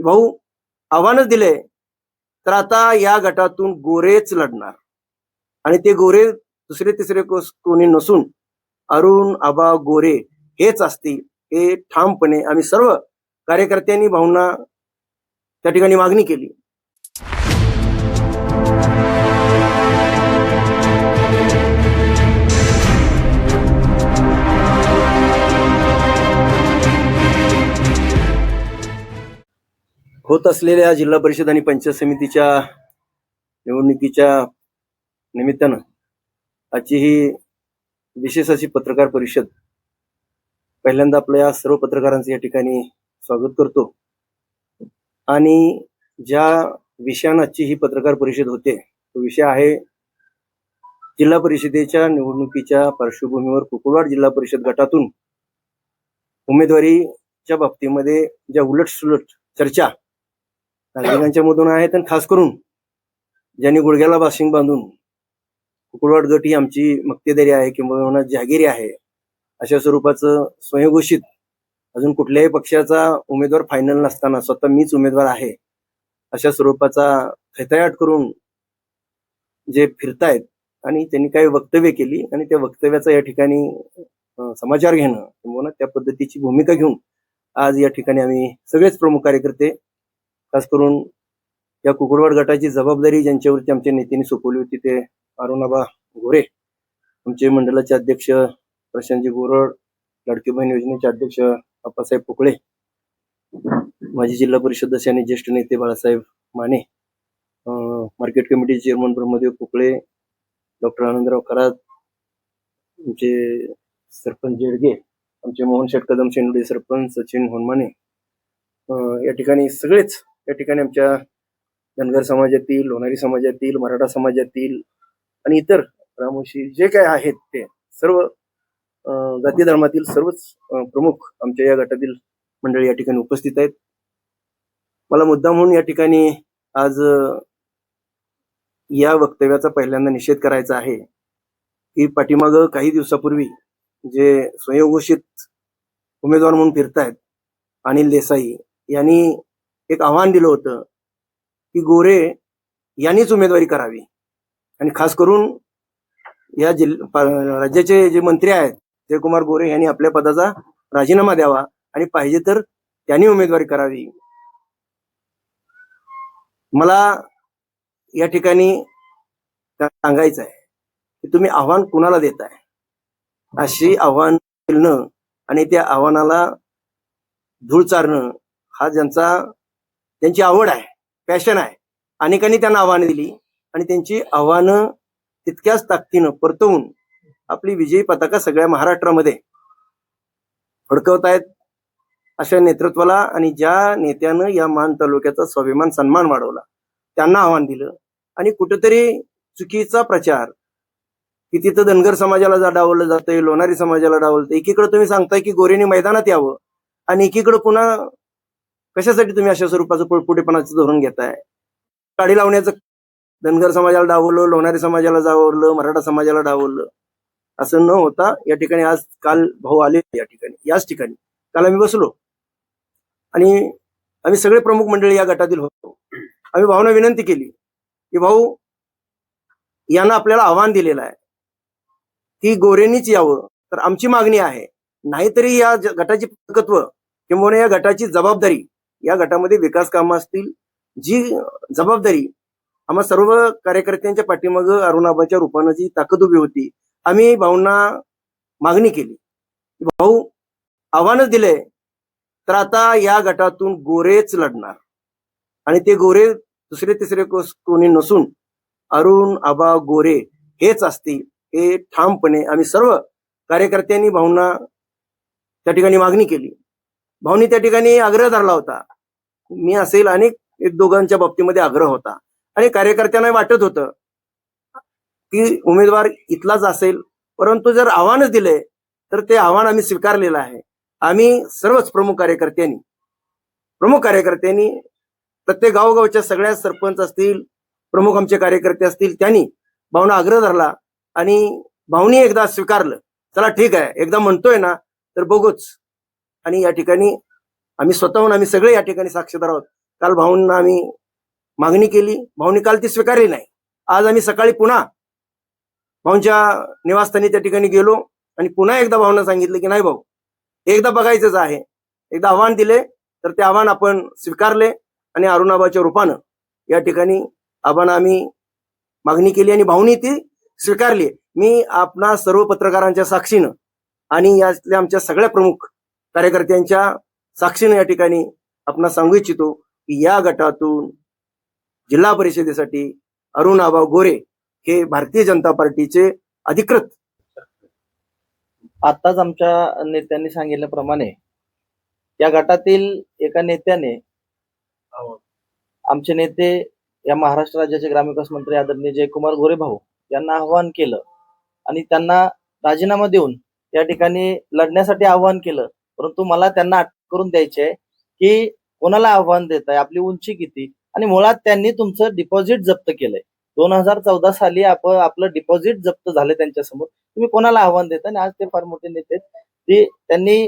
भाऊ आव्हानच दिले, तर आता या गटातून गोरेच लढणार आणि ते गोरे दुसरे तिसरे कोणी नसून अरुण आबा गोरे हेच असतील, हे ठामपणे आम्ही सर्व कार्यकर्त्यांनी भाऊंना त्या ठिकाणी मागणी केली. होत असलेल्या जिल्हा परिषद आणि पंचायत समितीच्या निवडणुकीच्या निमित्तानं आजची ही विशेष अशी पत्रकार परिषद. पहिल्यांदा आपल्या सर्व पत्रकारांचं या ठिकाणी स्वागत करतो आणि ज्या विषयानं आजची ही पत्रकार परिषद होते तो विषय आहे जिल्हा परिषदेच्या निवडणुकीच्या पार्श्वभूमीवर कुकुळवाड जिल्हा परिषद गटातून उमेदवारीच्या बाबतीमध्ये ज्या उलटसुलट चर्चा नागरिकांच्या मधून आहेत आणि खास करून ज्यांनी गुडघ्याला बाशिंग बांधून कुकुळवाड गट ही आमची मक्तेदारी आहे किंवा जहागिरी आहे अशा स्वरूपाचं स्वयंघोषित अजून कुठल्याही पक्षाचा उमेदवार फायनल नसताना स्वतः मीच उमेदवार आहे अशा स्वरूपाचा थैथयाट करून जे फिरतायत आणि त्यांनी काही वक्तव्य केली आणि त्या वक्तव्याचा या ठिकाणी समाचार घेणं किंवा त्या पद्धतीची भूमिका घेऊन आज या ठिकाणी आम्ही सगळेच प्रमुख कार्यकर्ते खास करून या कुकुळवाड गटाची जबाबदारी ज्यांच्यावरती आमच्या नेत्यांनी सोपवली होती ते अरुणाबा गोरे, आमचे मंडळाचे अध्यक्ष प्रशांतजी गोरड, लाडकी बहीण योजनेचे अध्यक्ष अप्पासाहेब पोकळे, माजी जिल्हा परिषद सदस्य आणि ज्येष्ठ नेते Balasaheb Mane, market committee chairman Brahmadev Pokale, doctor Anandrao Kharat, आमचे सरपंच जेडगे, आमचे मोहन शेठ कदम शेंडुडे सरपंच सचिन होनमाने, या ठिकाणी सगळेच या ठिकाणी आमच्या धनगर समाजातील, लोणारी समाजातील, मराठा समाजातील आणि इतर रामोशी जे काय आहेत ते सर्व जाती धर्मातील सर्वच प्रमुख आमच्या या गटातील मंडळी या ठिकाणी उपस्थित आहेत. मला मुद्दाम म्हणून या ठिकाणी आज या वक्तव्याचा पहिल्यांदा निषेध करायचा आहे की पाठीमागं काही दिवसापूर्वी जे स्वयंघोषित उमेदवार म्हणून फिरतायत अनिल देसाई यांनी एक आव्हान दिलं होतं की गोरे यांनीच उमेदवारी करावी आणि खास करून या राज्याचे जे मंत्री आहेत जयकुमार गोरे यांनी आपल्या पदाचा राजीनामा द्यावा आणि पाहिजे तर त्यांनी उमेदवारी करावी. मला या ठिकाणी सांगायचं आहे की तुम्ही आव्हान कुणाला देताय, अशी आव्हान केलं आणि त्या आव्हानाला धूळ चारणं हा त्यांची आवड आहे, पॅशन आहे. अनेकांनी त्यांना आव्हानं दिली आणि त्यांची आव्हानं तितक्याच ताकदीनं परतवून आपली विजयी पताका सगळ्या महाराष्ट्रामध्ये फडकवतायत. अशा नेतृत्वाला आणि ज्या नेत्यानं या मान तालुक्याचा स्वाभिमान सन्मान वाढवला त्यांना आव्हान दिलं आणि कुठेतरी चुकीचा प्रचार की तिथं धनगर समाजाला डावललं जातंय, लोणारी समाजाला डावलतंय. एकीकडे तुम्ही सांगताय की गोरेंनी मैदानात यावं आणि एकीकडे पुन्हा कशासाठी तुम्ही अशा स्वरूपाचं पुढेपणाचं धोरण घेताय. काडी लावण्याचं धनगर समाजाला डावललं, लोणारी समाजाला डावललं, मराठा समाजाला डावललं असं न होता या ठिकाणी आज काल भाऊ आले या ठिकाणी, याच ठिकाणी काल आम्ही बसलो आणि आम्ही सगळे प्रमुख मंडळी या गटातील होतो. आम्ही भाऊंना विनंती केली की भाऊ यांना आपल्याला आव्हान दिलेलं आहे की गोरेंनीच यावं, तर आमची मागणी आहे नाहीतरी या गटाची प्रकत्व किंवा या गटाची जबाबदारी, या गटामध्ये विकास कामं असतील जी जबाबदारी आम्हा सर्व कार्यकर्त्यांच्या पाठीमागं अरुणाबाच्या रूपानं जी ताकद उभी होती. आम्ही भाऊंना मागणी केली, भाऊ आव्हानच दिले, तर आता या गटातून गोरेच लढणार आणि ते गोरे दुसरे तिसरे कोणी नसून अरुण आबा गोरे हेच असतील, हे ठामपणे आम्ही सर्व कार्यकर्त्यांनी भाऊंना त्या ठिकाणी मागणी केली. भाऊंनी त्या ठिकाणी आग्रह धरला होता, मी असेल अनेक एक दोघांच्या बाबतीमध्ये आग्रह होता आणि कार्यकर्त्यांना वाटत होतं की उमेदवार इथलाच असेल, परंतु जर आव्हानच दिले तर ते आव्हान आम्ही स्वीकारलेलं आहे. आम्ही सर्वच प्रमुख कार्यकर्त्यांनी प्रत्येक गावोगावच्या सगळ्या सरपंच असतील, प्रमुख आमचे कार्यकर्ते असतील, त्यांनी भाऊंना आग्रह धरला आणि भाऊनी एकदा स्वीकारलं, चला ठीक आहे एकदा म्हणतोय ना तर बघूच. आणि या ठिकाणी आम्ही स्वतःहून आम्ही सगळे या ठिकाणी साक्षीदार आहोत. काल भाऊंना आम्ही मागणी केली, भाऊंनी काल ती स्वीकारली नाही. आज आम्ही सकाळी पुन्हा भाऊंच्या निवासस्थानी त्या ठिकाणी गेलो आणि पुन्हा एकदा भाऊंना सांगितलं की नाही भाऊ, एकदा बघायचंच आहे. एकदा आव्हान दिले तर ते आव्हान आपण स्वीकारले आणि अरुणाबाच्या रूपानं या ठिकाणी आम्ही मागणी केली आणि भाऊनी ती स्वीकारली. मी आपणा सर्व पत्रकारांच्या साक्षीनं आणि यातल्या आमच्या सगळ्या प्रमुख कार्यकर्त्यांच्या साक्षीनं या ठिकाणी आपण सांगू इच्छितो की या गटातून जिल्हा परिषदेसाठी अरुण आबा गोरे हे भारतीय जनता पार्टीचे अधिकृत. आताच आमच्या नेत्यांनी सांगितल्याप्रमाणे या गटातील एका नेत्याने आमचे नेते या महाराष्ट्र राज्याचे ग्रामविकास मंत्री आदरणीय जयकुमार गोरे भाऊ यांना आव्हान केलं आणि त्यांना राजीनामा देऊन या ठिकाणी लढण्यासाठी आव्हान केलं. परंतु मला त्यांना अटक करून द्यायची आहे की कोणाला आव्हान देत आहे, आपली उंची किती, आणि मुळात त्यांनी तुमचं डिपॉझिट जप्त केलंय. 2014 साली आपलं डिपॉझिट जप्त झालं त्यांच्यासमोर, तुम्ही कोणाला आव्हान देता? आणि आज ते फार मोठे नेते ते त्यांनी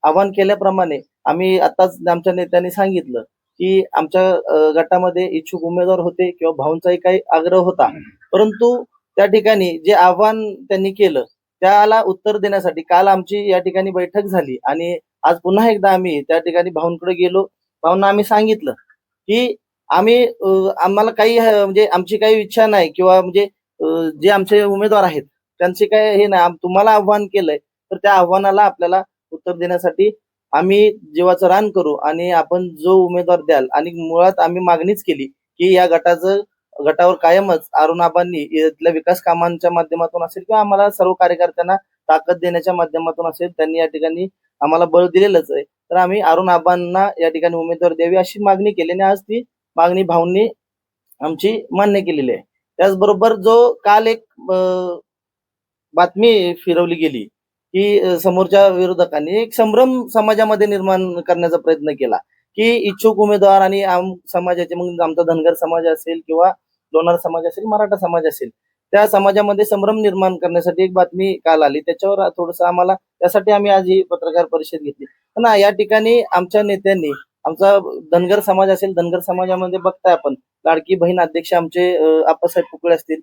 आव्हान केल्याप्रमाणे आम्ही आताच आमच्या नेत्यांनी सांगितलं की आमच्या गटामध्ये इच्छुक उमेदवार होते किंवा भाऊंचाही काही आग्रह होता, परंतु त्या ठिकाणी जे आव्हान त्यांनी केलं त्याला उत्तर देण्यासाठी काल आमची या ठिकाणी बैठक झाली आणि आज पुन्हा एकदा आम्ही त्या ठिकाणी भाऊंकडे गेलो. भाऊंना आम्ही सांगितलं की आम्हाला काही म्हणजे आमची काही इच्छा नाही किंवा म्हणजे जे आमचे उमेदवार आहेत त्यांचे काय हे नाही, तुम्हाला आव्हान केलंय तर त्या आव्हानाला आपल्याला उत्तर देण्यासाठी आम्ही जीवाचं रान करू आणि आपण जो उमेदवार द्याल. आणि मुळात आम्ही मागणीच केली की या गटावर कायमच अरुणाबांनी इथल्या विकास कामांच्या माध्यमातून असेल किंवा आम्हाला सर्व कार्यकर्त्यांना ताकद देण्याच्या माध्यमातून असेल, त्यांनी या ठिकाणी आम्हाला बळ दिलेलंच आहे, तर आम्ही अरुणाबांना या ठिकाणी उमेदवार द्यावी अशी मागणी केली आणि आज ती मागणी भाऊंनी आमची मान्य केलेली आहे. त्याचबरोबर जो काल एक बातमी फिरवली गेली की समोरच्या विरोधकांनी एक संभ्रम समाजामध्ये निर्माण करण्याचा प्रयत्न केला की इच्छुक उमेदवार आणि समाजाचे, मग आमचा धनगर समाज असेल किंवा लोणार समाज असेल, मराठा समाज असेल, त्या समाजामध्ये संभ्रम निर्माण करण्यासाठी एक बातमी काल आली. त्याच्यावर थोडंसं आम्हाला, त्यासाठी आम्ही आज ही पत्रकार परिषद घेतली. पण या ठिकाणी आमच्या नेत्यांनी आमचा धनगर समाज असेल, धनगर समाजामध्ये बघताय आपण लाडकी बहीण अध्यक्ष आमचे आप्पासाहेब पुकळे असतील,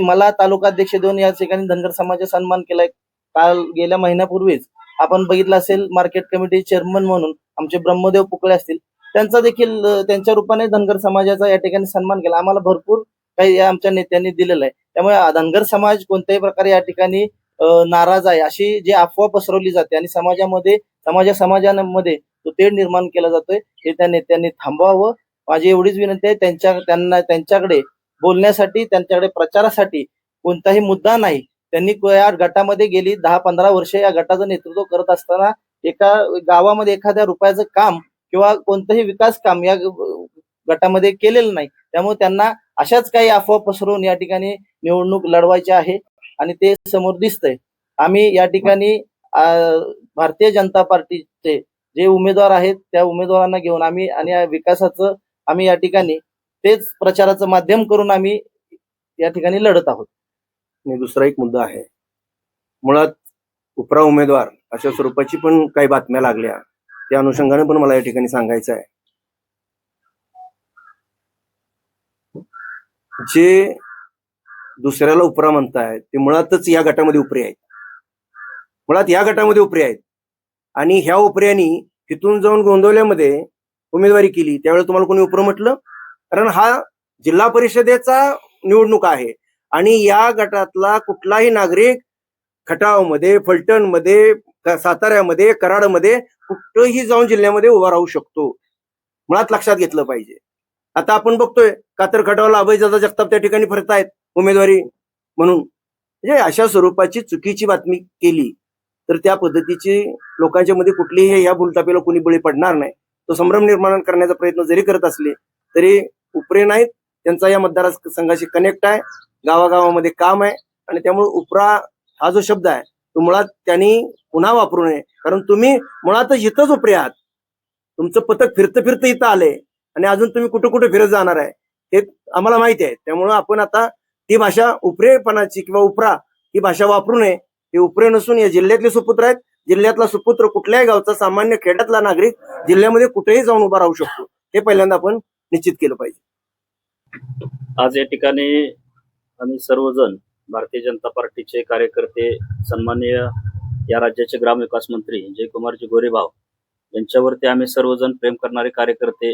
मला तालुका अध्यक्ष देऊन या ठिकाणी धनगर समाजाचा सन्मान केलाय. काल गेल्या महिन्यापूर्वीच आपण बघितलं असेल मार्केट कमिटी चेअरमन म्हणून आमचे ब्रह्मदेव पुकळे असतील, त्यांचा देखील त्यांच्या रूपाने धनगर समाजाचा या ठिकाणी सन्मान केला. आम्हाला भरपूर काही या आमच्या नेत्यांनी दिलेलं आहे. त्यामुळे धनगर समाज कोणत्याही प्रकारे या ठिकाणी नाराज आहे अशी जी अफवा पसरवली जाते आणि समाजामध्ये तो तेढ निर्माण केला जातोय, हे त्या नेत्यांनी थांबवावं. माझी एवढीच विनंती आहे. त्यांच्याकडे बोलण्यासाठी, त्यांच्याकडे प्रचारासाठी कोणताही मुद्दा नाही. त्यांनी या गटामध्ये गेली 10-15 वर्षे या गटाचं नेतृत्व करत असताना एका गावामध्ये एखाद्या रुपयाचं काम किंवा कोणतंही विकास काम या गटामध्ये केलेलं नाही. त्यामुळे त्यांना अशाच काही अफवा पसरवून या ठिकाणी निवडणूक लढवायची आहे आणि ते समोर दिसतंय. आम्ही या ठिकाणी भारतीय जनता पार्टीचे जे उमेदवार आहेत त्या उमेदवारांना घेऊन आम्ही आणि या विकासाचं आम्ही या ठिकाणी तेच प्रचाराचं माध्यम करून आम्ही या ठिकाणी लढत आहोत. आणि दुसरा एक मुद्दा आहे, मुळात उपरा उमेदवार अशा स्वरूपाची पण काही बातम्या लागल्या, त्या अनुषंगाने पण मला या ठिकाणी सांगायचं आहे. जे दुसऱ्याला उपरा म्हणतायत ते मुळातच या गटामध्ये उपरे आहेत, मुळात या गटामध्ये उपरे आहेत. आणि ह्या उपऱ्यांनी तिथून जाऊन गोंदवल्यामध्ये उमेदवारी केली, त्यावेळेला तुम्हाला कोणी उपरं म्हटलं? कारण हा जिल्हा परिषदेचा निवडणूक आहे आणि या गटातला कुठलाही नागरिक खटावमध्ये, फलटणमध्ये, साताऱ्यामध्ये, कराडमध्ये कुठंही जाऊन जिल्ह्यामध्ये उभा राहू शकतो. मुळात लक्षात घेतलं पाहिजे. आता आपण बघतोय कातर खटावला अभयदादा जगताप त्या ठिकाणी फिरतायत उमेदवारी म्हणून. म्हणजे अशा स्वरूपाची चुकीची बातमी केली तर त्या पद्धतीची लोकांच्या मध्ये कुठलीही या भूलथापीला कोणी बळी पडणार नाही. तो संभ्रम निर्माण करण्याचा प्रयत्न जरी करत असले तरी उपरे नाहीत. त्यांचा या मतदारसंघाशी कनेक्ट आहे, गावागावामध्ये काम आहे आणि त्यामुळे उपरा हा जो शब्द आहे तो मुळात त्यांनी पुन्हा वापरू नये. कारण तुम्ही मुळातच इथंच उपरे आहात. तुमचं पथक फिरतं इथं आलंय आणि अजून तुम्ही कुठं कुठे फिरत जाणार आहे हे आम्हाला माहिती आहे. त्यामुळं आपण आता ती भाषा उपरेपणाची किंवा उपरा ही भाषा वापरू नये. ते उपरे नसून या जिल्ह्यातले सुपुत्र आहेत. जिल्ह्यातला सुपुत्र कुठल्याही गावचा सामान्य खेड्यातला नागरिक जिल्ह्यामध्ये कुठेही जाऊन उभा राहू शकतो. हे पहिल्यांदा आपण निश्चित केलं पाहिजे. आज या ठिकाणी आम्ही सर्वजण भारतीय जनता पार्टीचे कार्यकर्ते, सन्माननीय या राज्याचे ग्रामविकास मंत्री जयकुमारजी गोरेभाव यांच्यावरती आम्ही सर्वजण प्रेम करणारे कार्यकर्ते.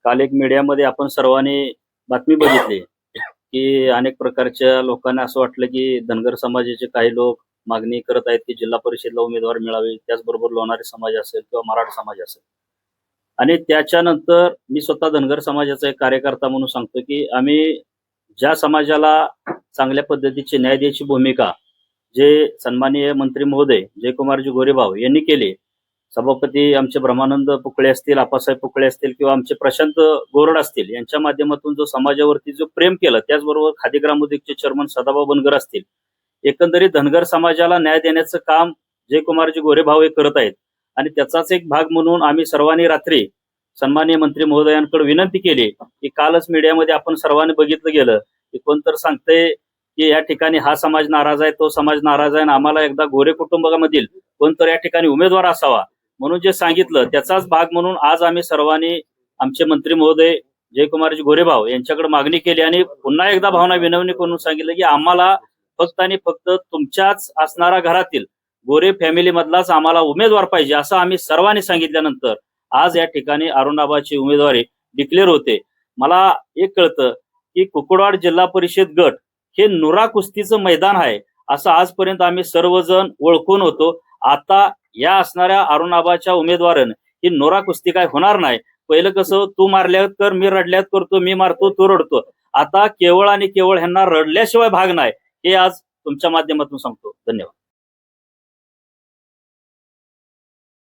काल एक मीडियामध्ये आपण सर्वांनी बातमी बघितली की अनेक प्रकारच्या लोकांना असं वाटलं की धनगर समाजाचे काही लोक मागणी करत आहेत की जिल्हा परिषदला उमेदवार मिळावे, त्याचबरोबर लोणारी समाज असेल किंवा मराठा समाज असेल. आणि त्याच्यानंतर मी स्वतः धनगर समाजाचा एक कार्यकर्ता म्हणून सांगतो की आम्ही ज्या समाजाला चांगल्या पद्धतीची न्याय द्यायची भूमिका जे सन्माननीय मंत्री महोदय जयकुमारजी गोरेभाव यांनी केली, सभापती आमचे ब्रह्मानंद पुकळे असतील, आप्पासाहेब पुकळे असतील किंवा आमचे प्रशांत गोरड असतील, यांच्या माध्यमातून जो समाजावरती जो प्रेम केलं, त्याचबरोबर खादी ग्रामोद्योगचे चेअरमन सदाभाऊ बनगर असतील, एकंदरीत धनगर समाजाला न्याय देण्याचं काम जयकुमारजी गोरेभाव हे करत आहेत. आणि त्याचाच एक भाग म्हणून आम्ही सर्वांनी रात्री सन्माननीय मंत्री महोदयांकडे विनंती केली की कालच मीडियामध्ये आपण सर्वांनी बघितलं गेलं की कोणतर सांगतंय की या ठिकाणी हा समाज नाराज आहे, तो समाज नाराज आहे, आणि आम्हाला एकदा गोरे कुटुंबामधील कोणतर या ठिकाणी उमेदवार असावा म्हणून जे सांगितलं त्याचाच भाग म्हणून आज आम्ही सर्वांनी आमचे मंत्री महोदय जयकुमारजी गोरेभाव यांच्याकडे मागणी केली आणि पुन्हा एकदा भावना विनवणी करून सांगितलं की आम्हाला फक्त आणि फक्त तुमच्याच असणारा घरातील गोरे फॅमिली मधलाच आम्हाला उमेदवार पाहिजे असं आम्ही सर्वांनी सांगितल्यानंतर आज या ठिकाणी अरुणाबाची उमेदवारी डिक्लेअर होते. मला एक कळतं की कुकुडवाड जिल्हा परिषद गट हे नुरा कुस्तीचं मैदान आहे असं आजपर्यंत आम्ही सर्वजण ओळखून होतो. आता या असणाऱ्या अरुणाबाच्या उमेदवारानं ही नुरा कुस्ती काय होणार नाही. पहिलं कसं तू मारल्यात कर, मी रडल्यात करतो, मी मारतो तू रडतो. आता केवळ आणि केवळ ह्यांना रडल्याशिवाय भाग नाही हे आज तुमच्या माध्यमातून सांगतो. धन्यवाद.